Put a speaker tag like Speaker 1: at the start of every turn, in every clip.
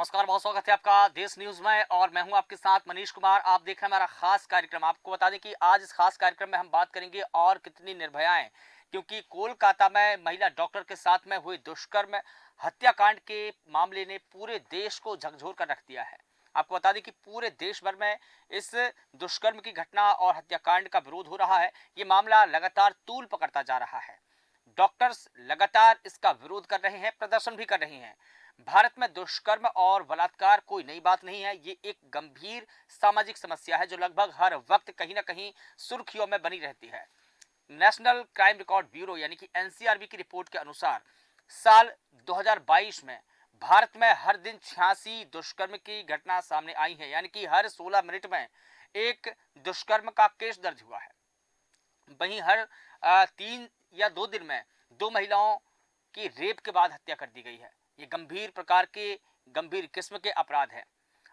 Speaker 1: नमस्कार, बहुत स्वागत है आपका देश न्यूज में और मैं हूं आपके साथ मनीष कुमार। आप देख रहे हैं हमारा खास कार्यक्रम। आपको बता दें कि आज इस खास कार्यक्रम में हम बात करेंगे और कितनी निर्भयाएं, क्योंकि कोलकाता में महिला डॉक्टर के साथ में हुई दुष्कर्म हत्याकांड के मामले ने पूरे देश को झकझोर कर रख दिया है। आपको बता दें कि पूरे देश भर में इस दुष्कर्म की घटना और हत्याकांड का विरोध हो रहा है। ये मामला लगातार तूल पकड़ता जा रहा है। डॉक्टर्स लगातार इसका विरोध कर रहे हैं, प्रदर्शन भी कर रहे हैं। भारत में दुष्कर्म और बलात्कार कोई नई बात नहीं है। ये एक गंभीर सामाजिक समस्या है जो लगभग हर वक्त कहीं ना कहीं सुर्खियों में बनी रहती है। नेशनल क्राइम रिकॉर्ड ब्यूरो यानी कि एनसीआरबी की रिपोर्ट के अनुसार साल 2022 में भारत में हर दिन 86 दुष्कर्म की घटना सामने आई है, यानी कि हर 16 मिनट में एक दुष्कर्म का केस दर्ज हुआ है। वहीं हर 3 या 2 दिन में 2 महिलाओं की रेप के बाद हत्या कर दी गई है। ये गंभीर किस्म के अपराध है।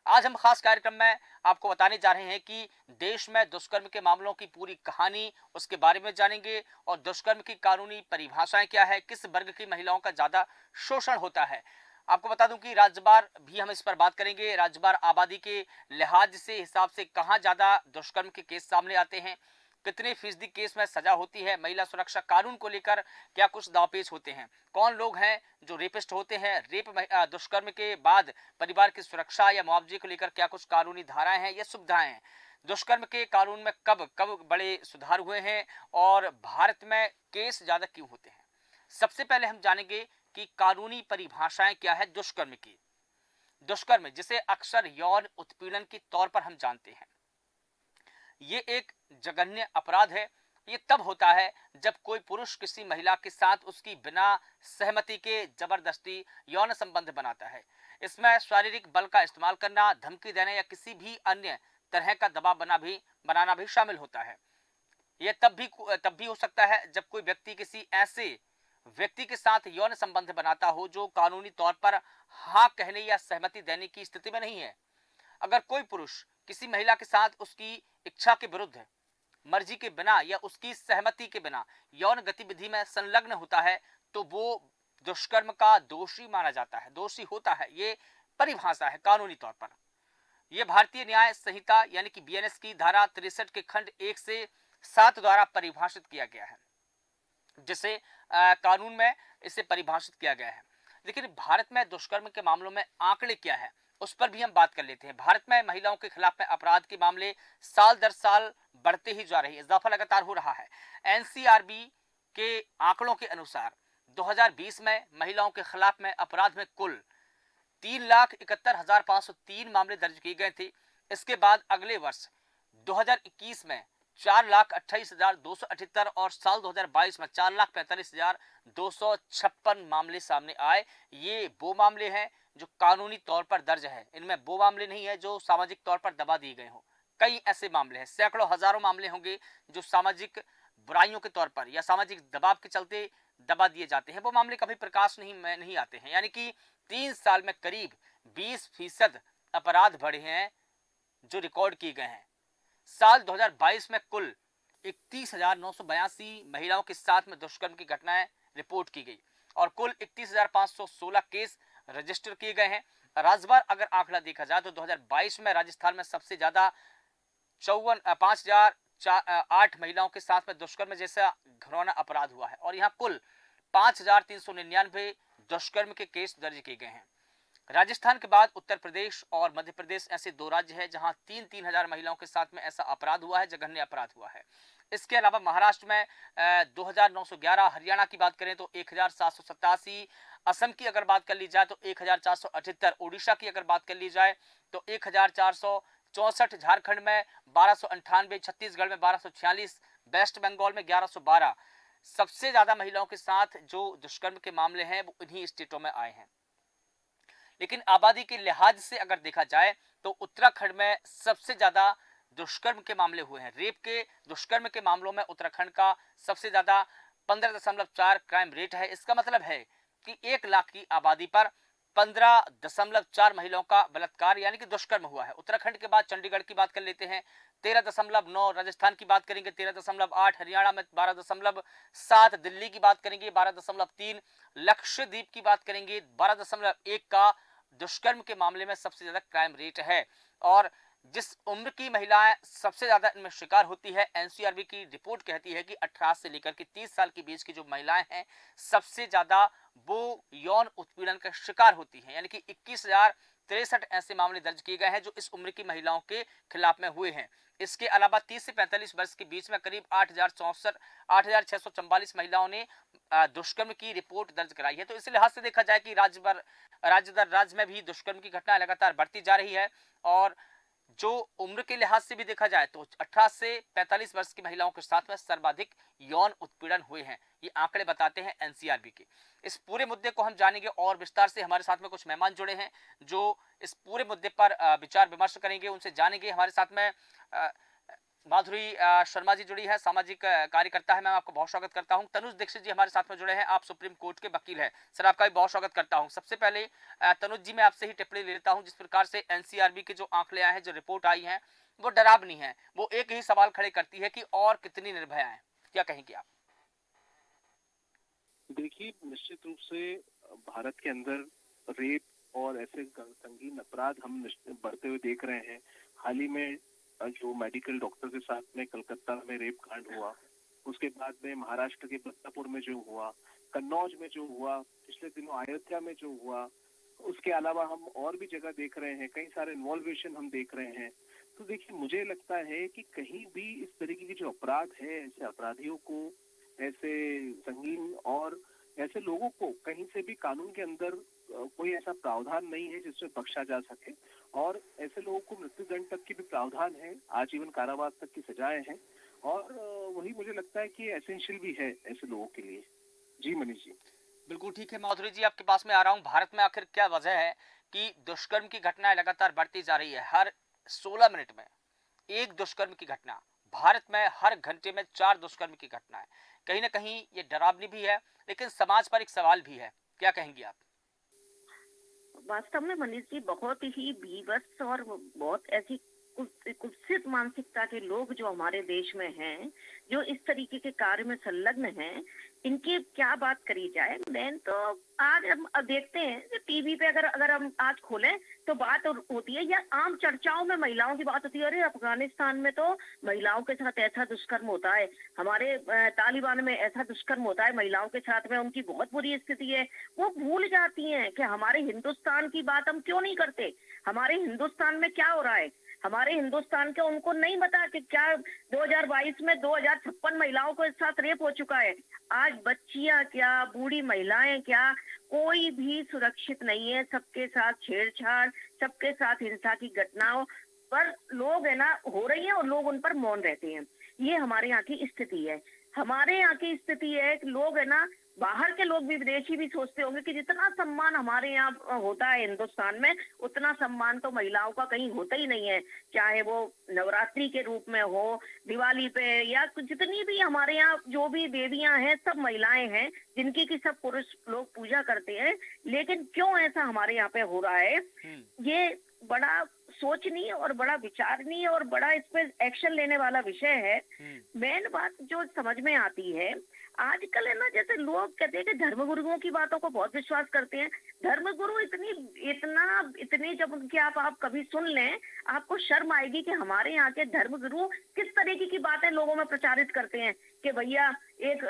Speaker 1: आज हम खास कार्यक्रम में आपको बताने जा रहे हैं कि देश में दुष्कर्म के मामलों की पूरी कहानी, उसके बारे में जानेंगे और दुष्कर्म की कानूनी परिभाषाएं क्या है, किस वर्ग की महिलाओं का ज्यादा शोषण होता है। आपको बता दूं कि राज्यवार भी हम इस पर बात करेंगे। राज्यवार आबादी के लिहाज से हिसाब से कहां ज्यादा दुष्कर्म के केस सामने आते हैं, कितने फीसदी केस में सजा होती है, महिला सुरक्षा कानून को लेकर क्या कुछ दावपेच होते हैं, कौन लोग हैं जो रेपिस्ट होते हैं, दुष्कर्म के बाद परिवार की सुरक्षा या मुआवजे को लेकर क्या कुछ कानूनी धाराएं हैं या सुविधाएं हैं, दुष्कर्म के कानून में कब कब बड़े सुधार हुए हैं और भारत में केस ज्यादा क्यों होते हैं। सबसे पहले हम जानेंगे कि कानूनी परिभाषाएं क्या है दुष्कर्म की। दुष्कर्म, जिसे अक्सर यौन उत्पीड़न के तौर पर हम जानते हैं, ये एक जघन्य अपराध है। ये तब होता है जब कोई पुरुष किसी महिला के साथ उसकी बिना सहमति के जबरदस्ती यौन संबंध बनाता है। इसमें शारीरिक बल का इस्तेमाल करना, धमकी देना या किसी भी अन्य तरह का दबाव बनाना भी शामिल होता है। यह तब भी हो सकता है जब कोई व्यक्ति किसी ऐसे व्यक्ति के साथ यौन संबंध बनाता हो जो कानूनी तौर पर हाँ कहने या सहमति देने की स्थिति में नहीं है। अगर कोई पुरुष किसी महिला के साथ उसकी इच्छा के विरुद्ध, मर्जी के बिना या उसकी सहमति के बिना यौन गतिविधि में संलग्न होता है तो वो दुष्कर्म का दोषी माना जाता है, दोषी होता है। ये परिभाषा है कानूनी तौर पर। यह भारतीय न्याय संहिता यानी कि बीएनएस की धारा 63 के खंड 1 से 7 द्वारा परिभाषित किया गया है, जिसे कानून में इसे परिभाषित किया गया है। लेकिन भारत में दुष्कर्म के मामलों में आंकड़े क्या है, उस पर भी हम बात कर लेते हैं। भारत में महिलाओं के खिलाफ में अपराध के मामले साल दर साल बढ़ते ही जा रहे हैं, इजाफा लगातार हो रहा है। एनसीआरबी के आंकड़ों के अनुसार 2020 में महिलाओं के खिलाफ में अपराध में कुल 3,71,503 मामले दर्ज किए गए थे। इसके बाद अगले वर्ष 2021 में 4,28,278 और साल 2022 में 4,45,256 मामले सामने आए। ये वो मामले हैं जो कानूनी तौर पर दर्ज है। इनमें वो मामले नहीं है जो सामाजिक तौर पर दबा दिए गए हों। कई ऐसे मामले हैं, सैकड़ों हजारों मामले होंगे जो सामाजिक बुराइयों के तौर पर या सामाजिक दबाव के चलते दबा दिए जाते हैं। वो मामले कभी प्रकाश नहीं आते हैं। यानी कि 3 साल में करीब 20% अपराध बढ़े हैं जो रिकॉर्ड किए गए हैं। साल 2022 में कुल 31,982 महिलाओं के साथ में दुष्कर्म की घटनाएं रिपोर्ट की गई और कुल 31,516 केस रजिस्टर किए गए हैं। राज्यवार अगर आंकड़ा देखा जाए तो 2022 में राजस्थान में सबसे ज्यादा 5,008 महिलाओं के साथ में दुष्कर्म जैसा घिनौना अपराध हुआ है और यहाँ कुल 5,399 दुष्कर्म के केस दर्ज किए गए हैं। राजस्थान के बाद उत्तर प्रदेश और मध्य प्रदेश ऐसे 2 राज्य हैं जहां 3-3 हजार महिलाओं के साथ में ऐसा अपराध हुआ है, जघन्य अपराध हुआ है। इसके अलावा महाराष्ट्र में 2,911, हरियाणा की बात करें तो 1,787, असम की अगर बात कर ली जाए तो 1,478, उड़ीसा की अगर बात कर ली जाए तो 1,464, झारखंड में 1,298, छत्तीसगढ़ में 1,246, वेस्ट बंगाल में 1,112। सबसे ज्यादा महिलाओं के साथ जो दुष्कर्म के मामले हैं वो इन्हीं स्टेटों में आए हैं। लेकिन आबादी के लिहाज से अगर देखा जाए तो उत्तराखंड में सबसे ज्यादा दुष्कर्म के मामले हुए हैं। दुष्कर्म के मामलों में उत्तराखंड का सबसे ज्यादा 15.4 क्राइम रेट है। इसका मतलब है कि 1 लाख की आबादी पर 15.4 महिलाओं का बलात्कार यानी कि दुष्कर्म हुआ है। उत्तराखंड के बाद चंडीगढ़ की बात कर लेते हैं 13.9, राजस्थान की बात करेंगे 13.8, हरियाणा में 12.7, दिल्ली की बात करेंगे 12.3, लक्षद्वीप की बात करेंगे 12.1 का दुष्कर्म के मामले में सबसे ज्यादा क्राइम रेट है। और जिस उम्र की महिलाएं सबसे ज्यादा इनमें शिकार होती है, एनसीआरबी की रिपोर्ट कहती है कि 18 से लेकर के 30 साल के बीच की जो महिलाएं हैं, सबसे ज्यादा वो यौन उत्पीड़न का शिकार होती हैं। यानी कि 21,063 ऐसे मामले दर्ज किए गए हैं जो इस उम्र की महिलाओं के खिलाफ में हुए हैं। इसके अलावा 30 से 45 वर्ष के बीच में करीब 8,644 महिलाओं ने दुष्कर्म की रिपोर्ट दर्ज कराई है। तो इस लिहाज से देखा जाए कि राज्य दर राज्य में भी दुष्कर्म की घटना लगातार बढ़ती जा रही है। और जो उम्र के लिहाज से भी देखा जाए तो 18 से 45 वर्ष की महिलाओं के साथ में सर्वाधिक यौन उत्पीड़न हुए हैं, ये आंकड़े बताते हैं एनसीआरबी के। इस पूरे मुद्दे को हम जानेंगे और विस्तार से। हमारे साथ में कुछ मेहमान जुड़े हैं जो इस पूरे मुद्दे पर विचार विमर्श करेंगे, उनसे जानेंगे। हमारे साथ में माधुरी शर्मा जी जुड़ी है, सामाजिक कार्यकर्ता है, मैं आपको बहुत स्वागत करता हूं। तनुज दीक्षित जी हमारे साथ में जुड़े हैं, आप सुप्रीम कोर्ट के वकील हैं। सर, आपका भी बहुत स्वागत करता हूं। सबसे पहले तनुज जी, मैं आपसे ही टिप्पणी ले लेता हूं। जिस प्रकार से एनसीआरबी के जो आंकड़े आए हैं, जो रिपोर्ट आई है, वो डरावनी है। वो एक ही सवाल खड़े करती है कि और कितनी निर्भयाएं, क्या कहेंगे आप?
Speaker 2: देखिए, निश्चित रूप से भारत के अंदर रेप और ऐसे संगीन अपराध हम बढ़ते हुए देख रहे हैं। हाल ही में जो मेडिकल डॉक्टर के साथ में कलकत्ता में रेप कांड हुआ, उसके बाद में महाराष्ट्र के बत्तापुर में जो हुआ, कन्नौज में जो हुआ, पिछले दिनों अयोध्या में जो हुआ, उसके अलावा हम और भी जगह देख रहे हैं, कई सारे इन्वॉल्वेशन हम देख रहे हैं। तो देखिए, मुझे लगता है कि कहीं भी इस तरीके के जो अपराध है, ऐसे अपराधियों को, ऐसे संगीन और ऐसे लोगों को कहीं से भी कानून के अंदर कोई ऐसा प्रावधान नहीं है जिसमें बख्शा जा सके। और ऐसे लोगों को मृत्युदंड तक की भी प्रावधान है, आजीवन कारावास तक की सजाएं हैं। और वही मुझे लगता है कि एसेंशियल भी है ऐसे लोगों के लिए। जी मनीष जी।
Speaker 1: बिल्कुल ठीक है। माधुरी जी, आपके पास में आ रहा हूं। भारत में आखिर क्या वजह है कि दुष्कर्म की घटनाएं लगातार बढ़ती जा रही है? हर 16 मिनट में एक दुष्कर्म की घटना, भारत में हर घंटे में 4 दुष्कर्म की घटनाएं। कहीं ना कहीं ये डरावनी भी है, लेकिन समाज पर एक सवाल भी है। क्या कहेंगी आप?
Speaker 3: वास्तव में मनीष जी, बहुत ही बीभत्स और बहुत ऐसी कुत्सित मानसिकता के लोग जो हमारे देश में हैं, जो इस तरीके के कार्य में संलग्न हैं, इनकी क्या बात करी जाए। मैं तो आज हम अब देखते हैं कि टीवी पे अगर अगर हम आज खोलें तो बात होती है, या आम चर्चाओं में महिलाओं की बात होती है। अरे अफगानिस्तान में तो महिलाओं के साथ ऐसा दुष्कर्म होता है, हमारे तालिबान में ऐसा दुष्कर्म होता है, महिलाओं के साथ में उनकी बहुत बुरी स्थिति है। वो भूल जाती हैं कि हमारे हिंदुस्तान की बात हम क्यों नहीं करते, हमारे हिंदुस्तान में क्या हो रहा है। हमारे हिंदुस्तान के उनको नहीं पता कि क्या 2022 में 2056 महिलाओं के साथ रेप हो चुका है। आज बच्चियां क्या, बूढ़ी महिलाएं क्या, कोई भी सुरक्षित नहीं है। सबके साथ छेड़छाड़, सबके साथ हिंसा की घटनाओं पर लोग है ना हो रही है और लोग उन पर मौन रहते हैं। ये हमारे यहाँ की स्थिति है। हमारे यहाँ की स्थिति है कि लोग है ना, बाहर के लोग भी, विदेशी भी सोचते होंगे कि जितना सम्मान हमारे यहाँ होता है हिंदुस्तान में, उतना सम्मान तो महिलाओं का कहीं होता ही नहीं है। चाहे वो नवरात्रि के रूप में हो, दिवाली पे, या जितनी भी हमारे यहाँ जो भी देवियां हैं, सब महिलाएं हैं जिनकी की सब पुरुष लोग पूजा करते हैं। लेकिन क्यों ऐसा हमारे यहाँ पे हो रहा है, ये बड़ा सोचनीय और बड़ा विचारणीय और बड़ा इस पे एक्शन लेने वाला विषय है। मेन बात जो समझ में आती है आजकल है ना, जैसे लोग कहते हैं कि धर्मगुरुओं की बातों को बहुत विश्वास करते हैं। धर्मगुरु इतनी जब उनकी आप कभी सुन लें, आपको शर्म आएगी कि हमारे यहाँ के धर्मगुरु किस तरीके की बातें लोगों में प्रचारित करते हैं कि भैया एक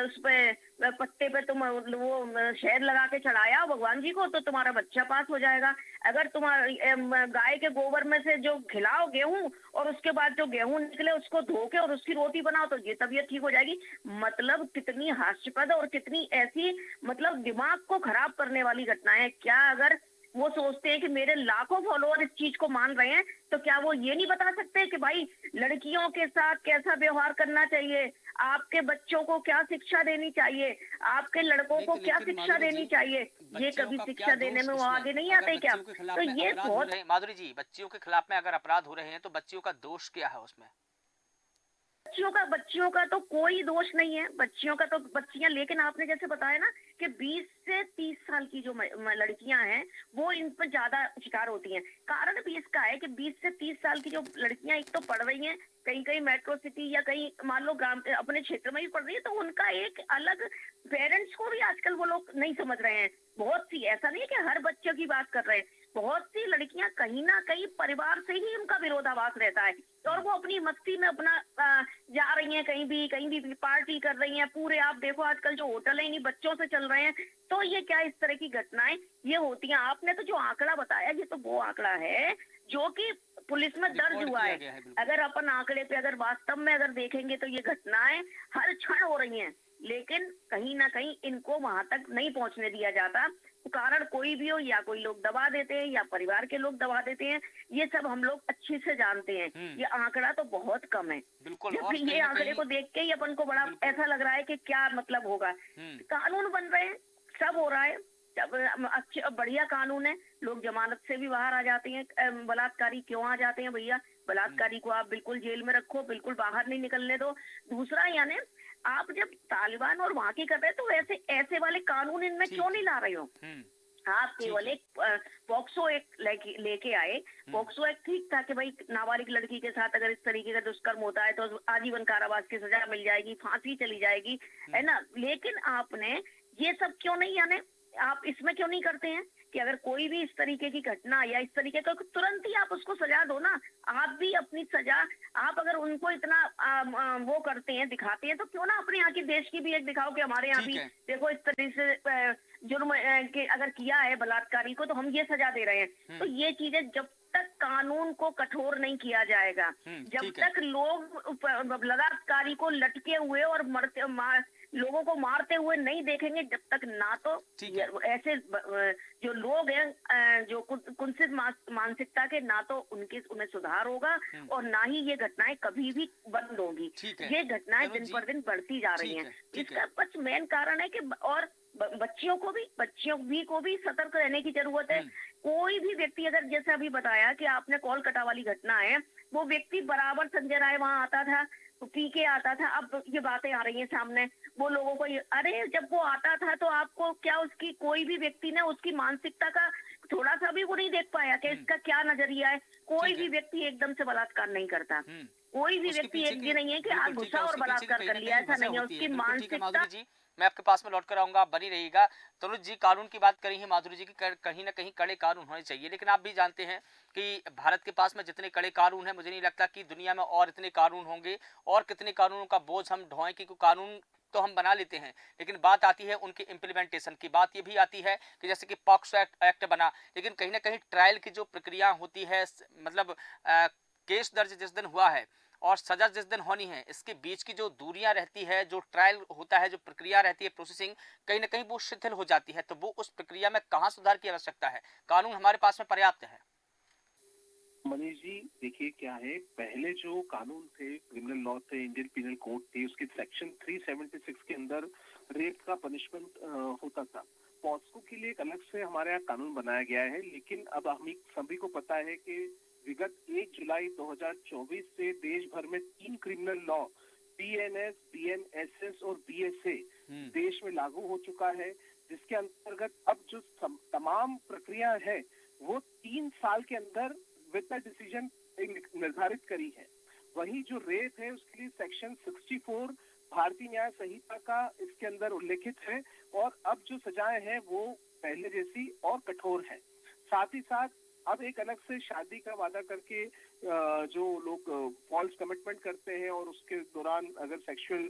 Speaker 3: उस पे पत्ते पे तुम वो शहद लगा के चढ़ाया भगवान जी को तो तुम्हारा बच्चा पास हो जाएगा। अगर तुम्हारा गाय के गोबर में से जो खिलाओ गेहूं और उसके बाद जो गेहूं निकले उसको धो के और उसकी रोटी बनाओ तो ये तबीयत ठीक हो जाएगी। मतलब कितनी हास्यास्पद और कितनी ऐसी, मतलब दिमाग को खराब करने वाली घटनाएं है। क्या अगर वो सोचते हैं कि मेरे लाखों फॉलोअर इस चीज को मान रहे हैं, तो क्या वो ये नहीं बता सकते कि भाई लड़कियों के साथ कैसा व्यवहार करना चाहिए, आपके बच्चों को क्या शिक्षा देनी चाहिए, आपके लड़कों को क्या शिक्षा देनी चाहिए? ये कभी शिक्षा देने में वो आगे नहीं आते क्या? तो ये बहुत।
Speaker 1: माधुरी जी, बच्चियों के खिलाफ में अगर अपराध हो रहे हैं तो बच्चियों का दोष क्या है उसमें?
Speaker 3: बच्चियों का तो कोई दोष नहीं है, बच्चियों का तो बच्चियां, लेकिन आपने जैसे बताया ना कि 20 से 30 साल की जो लड़कियां हैं वो इन पर ज्यादा शिकार होती हैं। कारण भी इसका है कि 20 से 30 साल की जो लड़कियां एक तो पढ़ रही हैं, कहीं कहीं मेट्रो सिटी या कहीं मान लो ग्राम अपने क्षेत्र में भी पढ़ रही है, तो उनका एक अलग, पेरेंट्स को भी आजकल वो लोग नहीं समझ रहे हैं। बहुत सी, ऐसा नहीं है कि हर बच्चों की बात कर रहे हैं, बहुत सी लड़कियां कहीं ना कहीं परिवार से ही उनका विरोधाभास रहता है, और वो अपनी मस्ती में अपना जा रही हैं, कहीं भी पार्टी कर रही हैं पूरे। आप देखो आजकल जो होटल है इन्हीं बच्चों से चल रहे हैं। तो ये क्या, इस तरह की घटनाएं ये होती हैं। आपने तो जो आंकड़ा बताया, ये तो वो आंकड़ा है जो कि पुलिस में दर्ज
Speaker 1: रिकॉर्ड
Speaker 3: हुआ
Speaker 1: किया
Speaker 3: है।
Speaker 1: गया है, बिल्कुल।
Speaker 3: अगर अपन आंकड़े पे अगर वास्तव में अगर देखेंगे तो ये घटनाएं हर क्षण हो रही हैं, लेकिन कहीं ना कहीं इनको वहां तक नहीं पहुंचने दिया जाता। कारण कोई भी हो, या कोई लोग दबा देते हैं या परिवार के लोग दबा देते हैं, ये सब हम लोग अच्छे से जानते हैं। ये आंकड़ा तो बहुत कम है।
Speaker 1: बिल्कुल।
Speaker 3: जब
Speaker 1: और
Speaker 3: भी ये
Speaker 1: कहीं ना
Speaker 3: आंकड़े
Speaker 1: कहीं
Speaker 3: को देख के ही अपन को बड़ा
Speaker 1: बिल्कुल।
Speaker 3: ऐसा लग रहा है कि क्या मतलब होगा। कानून बन रहे हैं, सब हो रहा है, अच्छे बढ़िया कानून है, लोग जमानत से भी बाहर आ जाते हैं। बलात्कारी क्यों आ जाते हैं भैया? बलात्कारी को आप बिल्कुल जेल में रखो, बिल्कुल बाहर नहीं निकलने दो। दूसरा, यानी आप जब तालिबान और वहां की कर रहे हैं, तो ऐसे ऐसे वाले कानून इनमें क्यों नहीं ला रहे हो? आप केवल एक पॉक्सो एक्ट लेके आए। पॉक्सो एक्ट ठीक था कि भाई नाबालिग लड़की के साथ अगर इस तरीके का दुष्कर्म होता है तो आजीवन कारावास की सजा मिल जाएगी, फांसी चली जाएगी, है ना। लेकिन आपने ये सब क्यों नहीं, यानी आप इसमें क्यों नहीं करते हैं कि अगर कोई भी इस तरीके की घटना या इस तरीके का, तुरंत ही आप उसको सजा दो ना। आप भी अपनी सजा, आप अगर उनको इतना वो करते हैं, दिखाते हैं, तो क्यों ना अपने यहाँ की देश की भी एक दिखाओ कि हमारे यहाँ भी देखो इस तरीके से जुर्म के अगर किया है बलात्कारी को, तो हम ये सजा दे रहे हैं। तो ये चीजें जब तक कानून को कठोर नहीं किया जाएगा, जब तक लोग बलात्कारी को लटके हुए और लोगों को मारते हुए नहीं देखेंगे, जब तक ना तो ऐसे जो लोग हैं जो कुत्सित मानसिकता के, ना तो उन्हें सुधार होगा और ना ही ये घटनाएं कभी भी बंद होंगी। ये घटनाएं दिन पर दिन बढ़ती जा रही हैं। इसका बस मेन कारण है कि और बच्चियों को भी सतर्क रहने की जरूरत है। कोई भी व्यक्ति, अगर जैसे अभी बताया कि आपने कोलकाता वाली घटना है, वो व्यक्ति बराबर संजय राय वहां आता था, तो पी के आता था। अब ये बातें आ रही हैं सामने, वो लोगों को अरे जब वो आता था तो आपको क्या, उसकी कोई भी व्यक्ति ने उसकी मानसिकता का थोड़ा सा भी वो नहीं देख पाया कि इसका क्या नजरिया है। कोई भी व्यक्ति एकदम से बलात्कार नहीं करता। कोई भी व्यक्ति एक भी नहीं है कि आप गुस्सा और बलात्कार कर लिया, ऐसा नहीं है। उसकी मानसिकता।
Speaker 1: मैं आपके पास में लौट कर आऊंगा, आप बनी रहिएगा। तनुज जी, कानून की बात करी है माधुरी जी की, कहीं ना कहीं कड़े कानून होने चाहिए, लेकिन आप भी जानते हैं कि भारत के पास में जितने कड़े कानून हैं, मुझे नहीं लगता कि दुनिया में और इतने कानून होंगे। और कितने कानूनों का बोझ हम ढोएं, क्योंकि कानून तो हम बना लेते हैं, लेकिन बात आती है उनके इम्प्लीमेंटेशन की। बात ये भी आती है कि जैसे कि पॉक्सो एक्ट बना, लेकिन कहीं ना कहीं ट्रायल की जो प्रक्रिया होती है, मतलब केस दर्ज जिस दिन हुआ है और सजा जिस दिन होनी है, इसके बीच की जो दूरियां रहती है, जो ट्रायल होता है, जो प्रक्रिया रहती है, प्रोसेसिंग, कहीं ना कहीं वो शिथिल हो जाती है। तो वो उस प्रक्रिया में कहाँ सुधार की आवश्यकता है? कानून हमारे पास में पर्याप्त है।
Speaker 2: मनीष जी, देखिए क्या है, पहले जो कानून थे, क्रिमिनल लॉ थे, इंडियन पिनल कोड थे, उसके सेक्शन 376 के अंदर रेप का पनिशमेंट होता था। पॉस्को के लिए एक अलग से हमारे यहाँ कानून बनाया गया है, लेकिन अब हम सभी को पता है कि विगत 1 जुलाई 2024 से देश भर में 3 क्रिमिनल लॉ, बीएनएस, बीएनएसएस और बीएसए देश में लागू हो चुका है, जिसके अंतर्गत अब जो तमाम प्रक्रिया है वो 3 साल के अंदर विद डिसीजन निर्धारित करी है। वही जो रेप है उसके लिए सेक्शन 64 भारतीय न्याय संहिता का इसके अंदर उल्लेखित है, और अब जो सजाएं हैं वो पहले जैसी और कठोर है। साथ ही साथ अब एक अलग से शादी का वादा करके जो लोग फॉल्स कमिटमेंट करते हैं और उसके दौरान अगर सेक्सुअल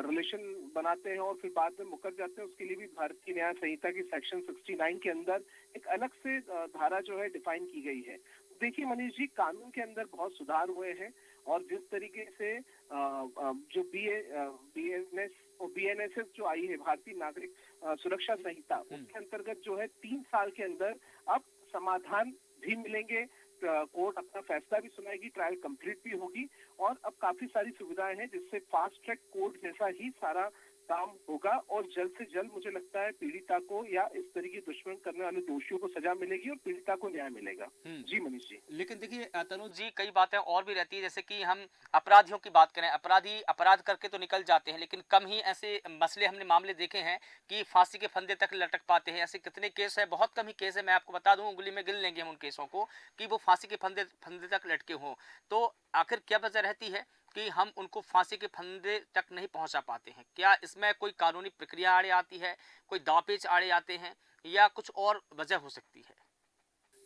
Speaker 2: रिलेशन बनाते हैं और फिर बाद में मुकर जाते हैं, उसके लिए भी भारतीय न्याय संहिता की सेक्शन 69 के अंदर एक अलग से धारा जो है डिफाइन की गई है। देखिए मनीष जी, कानून के अंदर बहुत सुधार हुए हैं, और जिस तरीके से जो बीएनएस और बीएनएसएस जो आई है, भारतीय नागरिक सुरक्षा संहिता, उसके अंतर्गत जो है 3 साल के अंदर अब समाधान भी मिलेंगे, कोर्ट अपना फैसला भी सुनाएगी, ट्रायल कंप्लीट भी होगी, और अब काफी सारी सुविधाएं हैं जिससे फास्ट ट्रैक कोर्ट जैसा ही सारा काम होगा और जल्द से जल्द मुझे लगता है पीड़िता को या इस तरीके दुश्मन करने वाले दोषियों को सजा मिलेगी और पीड़िता को न्याय मिलेगा। जी मनीष जी।
Speaker 1: लेकिन देखिए तनुज जी, कई बातें और भी रहती है, जैसे कि हम अपराधियों की बात करें, अपराधी अपराध करके तो निकल जाते हैं, लेकिन कम ही ऐसे मसले हमने मामले देखे हैं कि फांसी के फंदे तक लटक पाते हैं। ऐसे कितने केस है, बहुत कम ही केस है, मैं आपको बता दूं, उंगली में गिन लेंगे हम उन केसों को, कि वो फांसी के फंदे फंदे तक लटके हों। तो आखिर क्या वजह रहती है कि हम उनको फांसी के फंदे तक नहीं पहुंचा पाते हैं? क्या इसमें कोई कानूनी प्रक्रिया आड़े आती है, कोई दांवपेच आड़े आते हैं, या कुछ और वजह हो सकती है?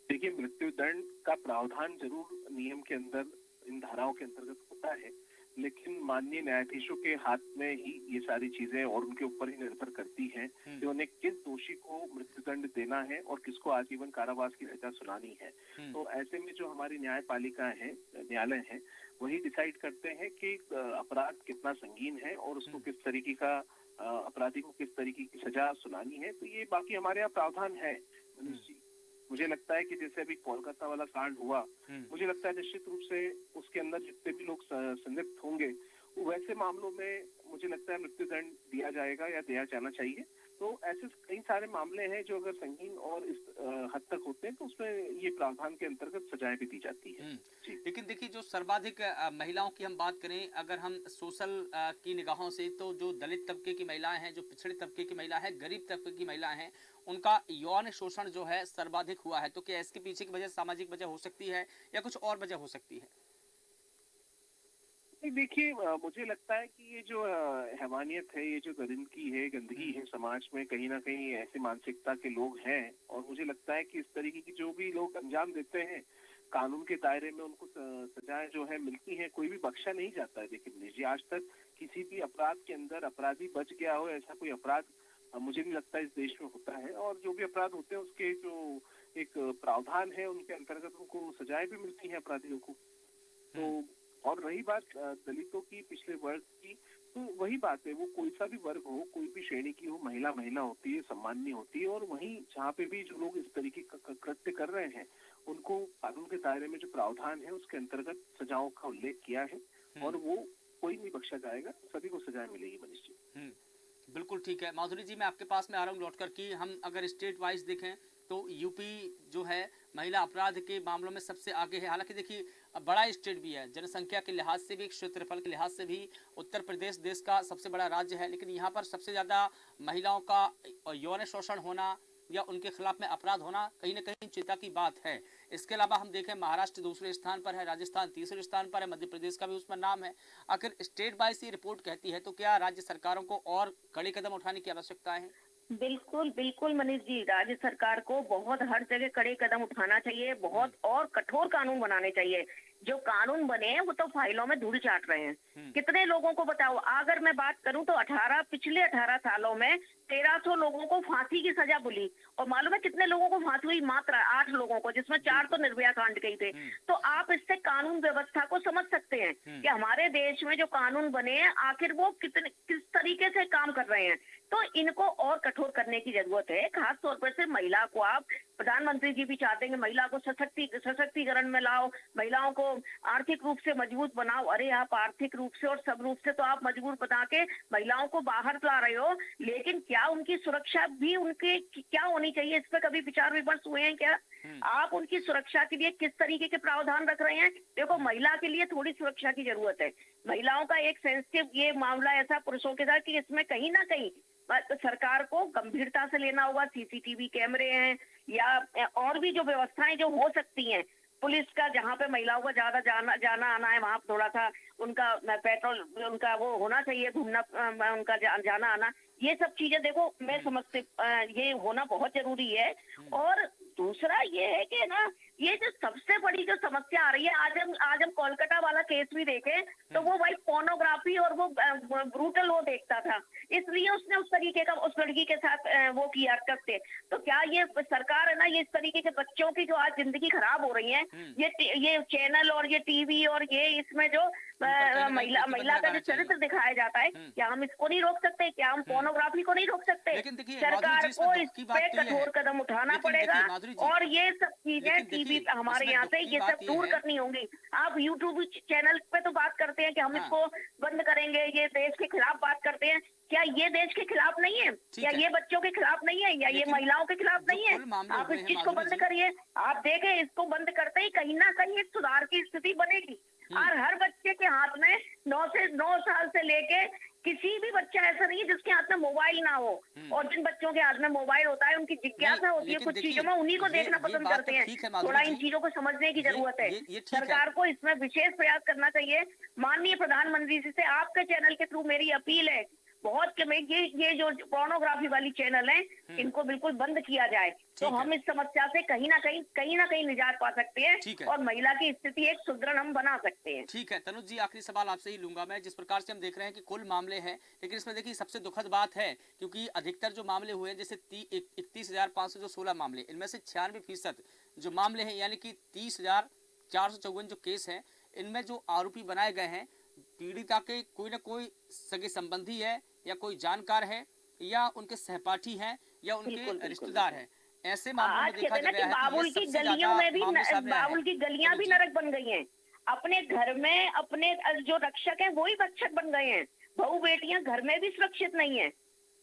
Speaker 2: देखिए, मृत्यु दंड का प्रावधान जरूर नियम के अंदर इन धाराओं के अंतर्गत होता है, लेकिन माननीय न्यायाधीशों के हाथ में ही ये सारी चीजें और उनके ऊपर ही निर्भर करती हैं कि उन्हें किस दोषी को मृत्युदंड देना है और किसको आजीवन कारावास की सजा सुनानी है। तो ऐसे में जो हमारी न्यायपालिका है, न्यायालय है, वही डिसाइड करते हैं कि अपराध कितना संगीन है और उसको किस तरीके का अपराधी को किस तरीके की सजा सुनानी है। तो ये बाकी हमारे यहाँ प्रावधान है मनीष जी। मुझे लगता है कि जैसे अभी कोलकाता वाला कांड हुआ, मुझे लगता है निश्चित रूप से उसके अंदर जितने भी लोग संलिप्त होंगे, वैसे मामलों में मुझे लगता है मृत्युदंड दिया जाएगा या दिया जाना चाहिए। तो ऐसे कई सारे मामले हैं जो अगर संगीन और इस हद तक होते हैं तो उसमें ये प्रावधान के अंतर्गत सजाएं भी दी जाती है।
Speaker 1: लेकिन देखिए, जो सर्वाधिक महिलाओं की हम बात करें, अगर हम सोशल की निगाहों से, तो जो दलित तबके की महिलाएं हैं, जो पिछड़े तबके की महिला है, गरीब तबके की महिला हैं, उनका यौन शोषण जो है सर्वाधिक हुआ है। तो क्या इसके पीछे की वजह सामाजिक वजह हो सकती है, या कुछ और वजह हो सकती है?
Speaker 2: देखिए, मुझे लगता है कि ये जो हैवानियत है, ये जो दरिंदगी है, गंदगी है समाज में, कहीं ना कहीं ऐसे मानसिकता के लोग हैं और मुझे लगता है कि इस तरीके की जो भी लोग अंजाम देते हैं, कानून के दायरे में उनको सजाएं जो है मिलती हैं, कोई भी बख्शा नहीं जाता है। देखिए मनीष जी, आज तक किसी भी अपराध के अंदर अपराधी बच गया हो ऐसा कोई अपराध मुझे नहीं लगता इस देश में होता है। और जो भी अपराध होते हैं उसके जो एक प्रावधान है उनके अंतर्गत उनको सजाएं भी मिलती हैं अपराधियों को। तो और रही बात दलितों की, पिछले वर्ग की, तो वही बात है, वो कोई सा भी वर्ग हो, कोई भी श्रेणी की हो, महिला महिला होती है, सम्माननीय होती है। और वहीं जहाँ पे भी जो लोग इस तरीके का कृत्य कर रहे हैं, उनको कानून के दायरे में जो प्रावधान है उसके अंतर्गत सजाओं का उल्लेख किया है और वो कोई नहीं बख्शा जाएगा, सभी को सजाएं मिलेगी मनीष जी।
Speaker 1: बिल्कुल ठीक है। माधुरी जी, मैं आपके पास में आ रहा हूँ लौटकर कि हम अगर स्टेट वाइज देखें तो यूपी जो है महिला अपराध के मामलों में सबसे आगे है। हालांकि देखिए, बड़ा स्टेट भी है, जनसंख्या के लिहाज से भी, क्षेत्रफल के लिहाज से भी उत्तर प्रदेश देश का सबसे बड़ा राज्य है, लेकिन यहाँ पर सबसे ज़्यादा महिलाओं का यौन शोषण होना या उनके खिलाफ में अपराध होना कहीं ना कहीं चिंता की बात है। इसके अलावा हम देखें, महाराष्ट्र दूसरे स्थान पर है, राजस्थान तीसरे स्थान पर है, मध्य प्रदेश का भी उसमें नाम है। आखिर स्टेट वाइज ये रिपोर्ट कहती है, तो क्या राज्य सरकारों को और कड़े कदम उठाने की आवश्यकता है?
Speaker 3: बिल्कुल बिल्कुल मनीष जी, राज्य सरकार को बहुत हर जगह कड़े कदम उठाना चाहिए, बहुत और कठोर कानून बनाने चाहिए। जो कानून बने हैं वो तो फाइलों में धूल चाट रहे हैं। कितने लोगों को बताओ, अगर मैं बात करूं तो पिछले 18 सालों में 1300 लोगों को फांसी की सजा मिली। और मालूम है कितने लोगों को फांसी हुई? मात्र 8 लोगों को, जिसमें 4 तो निर्भया कांड के ही थे। तो आप इससे कानून व्यवस्था को समझ सकते हैं कि हमारे देश में जो कानून बने हैं आखिर वो किस तरीके से काम कर रहे हैं। तो इनको और कठोर करने की जरूरत है। खास तौर पर से महिला को, आप प्रधानमंत्री जी भी चाहते हैं महिला को सशक्तिकरण में लाओ, महिलाओं को आर्थिक रूप से मजबूत बनाओ। अरे आप आर्थिक रूप से और सब रूप से तो आप मजबूत बना के महिलाओं को बाहर ला रहे हो, लेकिन क्या उनकी सुरक्षा भी उनके क्या होनी चाहिए, इस पर कभी विचार विमर्श हुए हैं क्या? आप उनकी सुरक्षा के लिए किस तरीके के प्रावधान रख रहे हैं? देखो, महिला के लिए थोड़ी सुरक्षा की जरूरत है। महिलाओं का एक सेंसिटिव ये मामला ऐसा पुरुषों के साथ कि इसमें कहीं ना कहीं सरकार को गंभीरता से लेना होगा। सीसीटीवी कैमरे हैं या और भी जो व्यवस्थाएं जो हो सकती हैं, पुलिस का जहाँ पे महिलाओं का ज्यादा जाना आना है वहाँ थोड़ा सा उनका पेट्रोल, उनका वो होना चाहिए, घूमना, उनका जाना आना, ये सब चीजें देखो मैं समझते ये होना बहुत जरूरी है। और दूसरा ये है कि ना, ये जो सबसे बड़ी जो समस्या आ रही है, आज हम कोलकाता वाला केस भी देखें तो वो भाई पोर्नोग्राफी और वो ब्रूटल वो देखता था, इसलिए उसने उस तरीके का उस लड़की के साथ वो किया करते। तो क्या ये सरकार है ना, ये इस तरीके के बच्चों की जो आज जिंदगी खराब हो रही है, ये चैनल और ये टीवी और ये इसमें जो महिला का जो चरित्र दिखाया जाता है, क्या हम इसको नहीं रोक सकते? क्या हम पोर्नोग्राफी को नहीं रोक सकते? सरकार को इस पे कठोर कदम उठाना पड़ेगा और ये सब चीजें भी हमारे
Speaker 1: इसमें
Speaker 3: यहाँ
Speaker 1: दुख
Speaker 3: से
Speaker 1: की
Speaker 3: ये
Speaker 1: बात
Speaker 3: सब
Speaker 1: ये
Speaker 3: दूर
Speaker 1: है।
Speaker 3: करनी होंगी। आप यूट्यूब चैनल पे तो बात करते हैं कि हम
Speaker 1: हाँ।
Speaker 3: इसको बंद करेंगे, ये देश के खिलाफ बात करते हैं। क्या ये देश के खिलाफ नहीं है?
Speaker 1: ठीक
Speaker 3: या
Speaker 1: है।
Speaker 3: ये बच्चों के खिलाफ नहीं है? या ये
Speaker 1: लेकिन
Speaker 3: महिलाओं के खिलाफ
Speaker 1: जो
Speaker 3: नहीं है?
Speaker 1: कुल मामले
Speaker 3: आप
Speaker 1: हुए
Speaker 3: इस
Speaker 1: हैं
Speaker 3: चीज को
Speaker 1: माधुरी
Speaker 3: बंद
Speaker 1: जी।
Speaker 3: करिए। आप देखें, इसको बंद करते ही कहीं ना कहीं एक सुधार की स्थिति बनेगी। और हर बच्चे के हाथ में 9 साल से लेके किसी भी बच्चा ऐसा नहीं है जिसके हाथ में मोबाइल ना हो। और जिन बच्चों के हाथ में मोबाइल होता है, उनकी जिज्ञासा
Speaker 1: नहीं,
Speaker 3: होती है
Speaker 1: लेकिन
Speaker 3: कुछ
Speaker 1: देखिए,
Speaker 3: चीजों में, उन्हीं को
Speaker 1: ये
Speaker 3: देखना
Speaker 1: ये
Speaker 3: पसंद
Speaker 1: बात
Speaker 3: करते
Speaker 1: तो
Speaker 3: हैं।
Speaker 1: ठीक है माधुरी
Speaker 3: थोड़ा इन
Speaker 1: जी।
Speaker 3: चीजों को समझने की जरूरत है।
Speaker 1: ये ठीक है।
Speaker 3: सरकार को इसमें विशेष प्रयास करना चाहिए। माननीय प्रधानमंत्री जी से आपके चैनल के थ्रू मेरी अपील है बहुत कि मैं ये जो पोर्नोग्राफी वाली चैनल है, इनको बिल्कुल बंद किया जाए, तो
Speaker 1: ठीक है।
Speaker 3: हम इस समस्या से कहीं ना कहीं निजात पा सकते हैं
Speaker 1: ठीक है।
Speaker 3: और महिला की स्थिति एक सुदृढ़ हम बना सकते हैं।
Speaker 1: ठीक है तनुज जी, आखिरी सवाल आपसे ही लूंगा मैं। जिस प्रकार से हम देख रहे हैं कि कुल मामले हैं, लेकिन इसमें देखिए सबसे दुखद बात है, क्योंकि अधिकतर जो मामले हुए हैं, जैसे 31,516 मामले, इनमें से 96% जो मामले हैं, यानी कि 30,454 जो केस हैं, इनमें जो आरोपी बनाए गए हैं, पीड़िता के कोई ना कोई सगे संबंधी है, या कोई जानकार है, या उनके सहपाठी हैं, या
Speaker 3: बिल्कुल,
Speaker 1: उनके
Speaker 3: बिल्कुल,
Speaker 1: रिश्तेदार हैं। ऐसे मामलों
Speaker 3: आज
Speaker 1: में देखा
Speaker 3: कहते हैं ना
Speaker 1: गया
Speaker 3: कि
Speaker 1: है कि ये
Speaker 3: बाबुल की
Speaker 1: सबसे
Speaker 3: गलियों
Speaker 1: ज्यादा
Speaker 3: में भी
Speaker 1: मामले सामने आए हैं।
Speaker 3: बाबुल की गलियां
Speaker 1: तनुज
Speaker 3: भी
Speaker 1: जी।
Speaker 3: नरक बन गई हैं। अपने घर में अपने जो रक्षक हैं वही भक्षक बन गए हैं। बहू बेटियां घर में भी सुरक्षित नहीं है,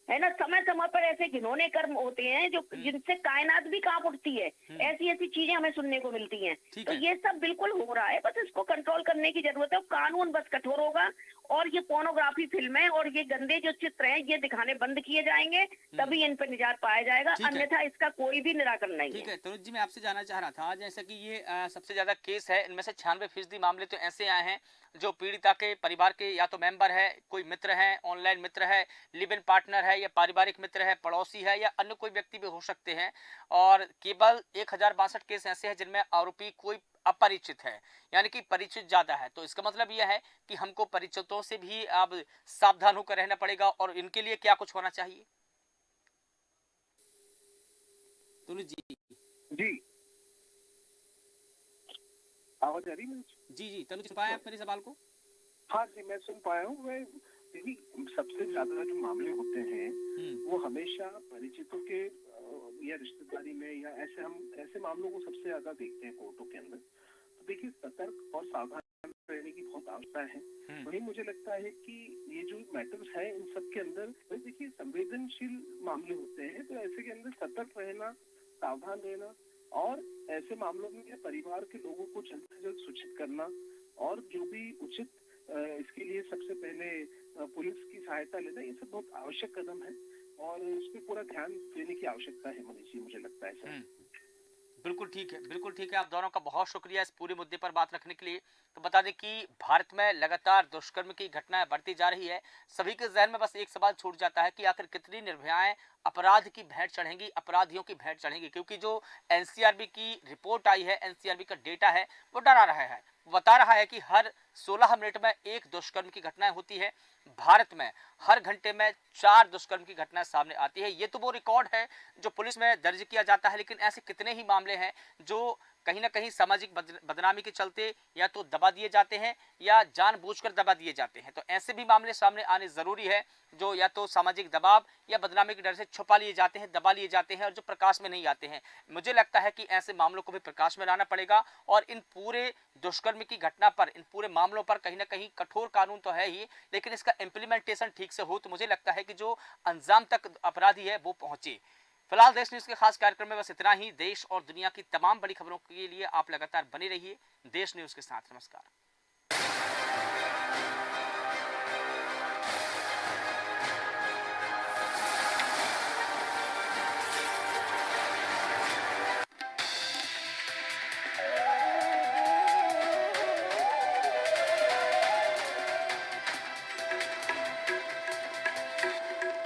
Speaker 3: है ना। समय समय पर ऐसे घिनौने कर्म होते हैं जो जिनसे कायनात भी कांप उठती है। ऐसी ऐसी चीजें हमें सुनने को मिलती हैं।
Speaker 1: ठीक
Speaker 3: तो
Speaker 1: है।
Speaker 3: ये सब बिल्कुल हो रहा है, बस इसको कंट्रोल करने की जरूरत है। कानून बस कठोर होगा और ये पोर्नोग्राफी फिल्में और ये गंदे जो चित्र हैं ये दिखाने बंद किए जाएंगे, तभी इन पर निजात पाया जाएगा,
Speaker 1: ठीक है।
Speaker 3: अन्यथा इसका कोई भी निराकरण नहीं
Speaker 1: ठीक
Speaker 3: है।
Speaker 1: है तनुज जी, मैं आपसे जानना चाह रहा था, जैसा कि ये सबसे ज्यादा केस है, इनमें से 96% मामले तो ऐसे आए हैं जो पीड़िता के परिवार के या तो मेंबर है, कोई मित्र है, ऑनलाइन मित्र है, लिव इन पार्टनर है, या पारिवारिक मित्र है, पड़ोसी है, या अन्य कोई व्यक्ति भी हो सकते हैं। और केवल 1062 केस ऐसे हैं जिनमें आरोपी कोई अपरिचित है, यानी कि परिचित ज्यादा है। तो इसका मतलब यह है कि हमको परिचितों से भी अब सावधान होकर रहना पड़ेगा, और इनके लिए क्या कुछ होना चाहिए तनुज जी?
Speaker 2: जी, आवाज आ रही है मेरी?
Speaker 1: जी तनुज, पाए आप मेरे सवाल को?
Speaker 2: हाँ जी, मैं सुन पाया हूँ। मैं देखिए, सबसे ज्यादा जो मामले होते हैं वो हमेशा परिचितों के या रिश्तेदारी में, या ऐसे मामलों को सबसे ज्यादा देखते हैं कोर्टों के अंदर। तो देखिए, सतर्क और सावधान रहने की बहुत आवश्यकता है। वही मुझे लगता है कि ये जो मैटर्स है इन सब के अंदर, तो देखिए संवेदनशील मामले होते हैं, तो ऐसे के अंदर सतर्क रहना, सावधान रहना, और ऐसे मामलों में परिवार के लोगों को जल्द से जल्द सूचित करना, और जो भी उचित इसके लिए सबसे पहले पुलिस की सहायता लेना, ये सब बहुत आवश्यक कदम है, और इस पे पूरा ध्यान देने की आवश्यकता है मनीष जी, मुझे लगता है सर।
Speaker 1: बिल्कुल ठीक है, बिल्कुल ठीक है। आप दोनों का बहुत शुक्रिया इस पूरे मुद्दे पर बात रखने के लिए। तो बता दें कि भारत में लगातार दुष्कर्म की घटनाएं बढ़ती जा रही है। सभी के जहन में बस एक सवाल छूट जाता है कि आखिर कितनी निर्भयाएं अपराध की भेंट चढ़ेंगी, अपराधियों की भेंट चढ़ेंगी, क्योंकि जो एनसीआरबी की रिपोर्ट आई है, एनसीआरबी का डेटा है, वो डरा रहा है। बता रहा है कि हर 16 मिनट में एक दुष्कर्म की घटनाएं होती है। भारत में हर घंटे में 4 दुष्कर्म की घटनाएं सामने आती है। ये तो वो रिकॉर्ड है जो पुलिस में दर्ज किया जाता है, लेकिन ऐसे कितने ही मामले हैं जो कहीं ना कहीं सामाजिक बदनामी के चलते या तो दबा दिए जाते हैं, या जानबूझकर दबा दिए जाते हैं। तो ऐसे भी मामले सामने आने जरूरी है जो या तो सामाजिक दबाव या बदनामी के डर से छुपा लिए जाते हैं, दबा लिए जाते हैं, और जो प्रकाश में नहीं आते हैं। मुझे लगता है कि ऐसे मामलों को भी प्रकाश में लाना पड़ेगा, और इन पूरे दुष्कर्म की घटना पर, इन पूरे मामलों पर कहीं ना कहीं कठोर कानून तो है ही, लेकिन इसका इम्प्लीमेंटेशन ठीक से हो तो मुझे लगता है कि जो अंजाम तक अपराधी है वो पहुंचे। फिलहाल देश न्यूज के खास कार्यक्रम में बस इतना ही। देश और दुनिया की तमाम बड़ी खबरों के लिए आप लगातार बने रहिए देश न्यूज के साथ। नमस्कार।